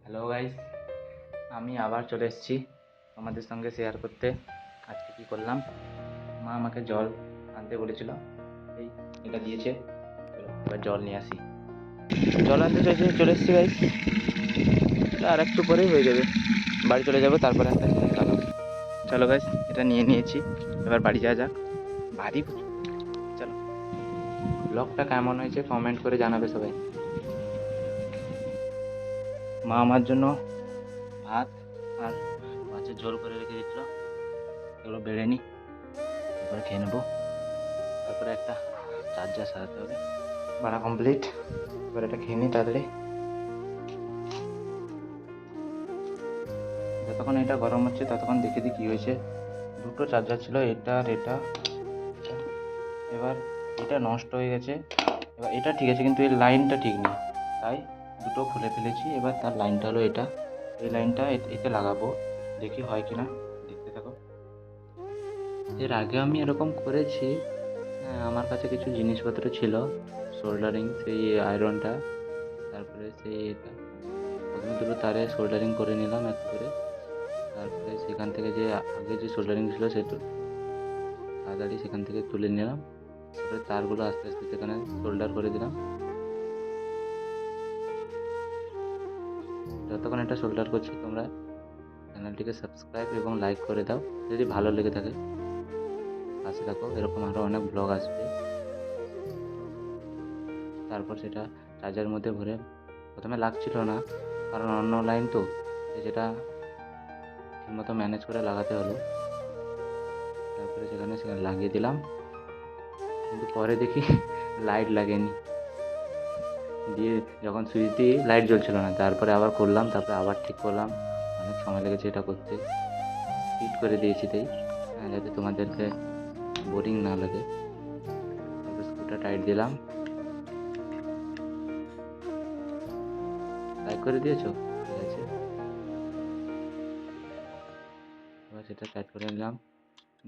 Hello guys, আমি আবার চলে এসেছি তোমাদের সঙ্গে শেয়ার করতে। আজকে কী করলাম, মা আমাকে জল আনতে বলেছিল, এই এটা দিয়েছে। চলো এবার জল নিয়ে আসি। জল আনতে চাইছে, চলে এসেছি গাইস। আর একটু পরেই হয়ে যাবে, বাড়ি চলে যাবো, তারপরে একটা জিনিস লাগাবো। চলো গাইস, এটা নিয়ে নিয়েছি, এবার বাড়ি যাওয়া যাক। ভারী চলো, ব্লগটা কেমন হয়েছে কমেন্ট করে জানাবে সবাই। মা আমার জন্য ভাত আর মাছের ঝোল করে রেখে দিয়েছিল, এগুলো বেড়ে নিই, তারপরে খেয়ে নেবো। তারপরে একটা চার্জার সারাতে হবে। বাড়া কমপ্লিট, এবার এটা খেয়ে নিই তাড়াতাড়ি। যতক্ষণ এটা গরম হচ্ছে ততক্ষণ দেখে দিই কী হয়েছে। দুটো চার্জার ছিল, এটা আর এটা। এবার এটা নষ্ট হয়ে গেছে, এবার এটা ঠিক আছে কিন্তু এর লাইনটা ঠিক নেই, তাই দুটো খুলে ফেলেছি। এবার তার লাইনটা হলো এটা, এই লাইনটা এতে লাগাবো, দেখি হয় কি না, দেখতে থাকো। এর আগে আমি এরকম করেছি। হ্যাঁ, আমার কাছে কিছু জিনিসপত্র ছিল, সোল্ডারিং, সেই আয়রনটা, তারপরে সেই এটা, প্রথমে দুটো তারে সোল্ডারিং করে নিলাম একটা করে। তারপরে সেখান থেকে যে আগে যে সোল্ডারিং ছিল সেটা তাড়াতাড়ি সেখান থেকে তুলে নিলাম। তারপরে তারগুলো আস্তে আস্তে সেখানে সোল্ডার করে দিলাম। যতক্ষণ এটা সোল্ডার করছি তোমরা চ্যানেলটিকে সাবস্ক্রাইব এবং লাইক করে দাও যদি ভালো লেগে থাকে। পাশে থাকো, এরকম আরও অনেক ব্লগ আসবে। তারপর সেটা চার্জারের মধ্যে ভরে, প্রথমে লাগছিল না কারণ অন্য লাইন তো, সেটা ঠিকমতো ম্যানেজ করে লাগাতে হলো। তারপরে সেখানে লাগিয়ে দিলাম, কিন্তু পরে দেখি লাইট লাগেনি, দিয়ে যখন সুইচ দিই লাইট জ্বলছিল না। তারপরে আবার করলাম, তারপরে আবার ঠিক করলাম, অনেক সময় লেগেছে এটা করতে। ফিট করে দিয়েছি তাই, যাতে তোমাদেরকে বোরিং না লাগে। তারপর স্ক্রুটা টাইট দিলাম। লাইক করে দিয়েছো? ঠিক আছে, এবার সেটা টাইট করে নিলাম।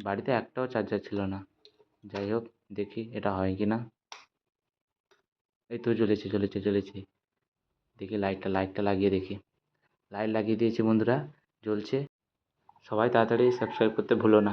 বাড়িতে একটাও চার্জার ছিল না, যাই হোক দেখি এটা হয় কি না। এই তো জ্বলেছে জ্বলেছে জ্বলেছে, দেখি লাইটটা লাগিয়ে দেখি। লাইট লাগিয়ে দিয়েছি বন্ধুরা, জ্বলছে। সবাই তাড়াতাড়ি সাবস্ক্রাইব করতে ভুলো না।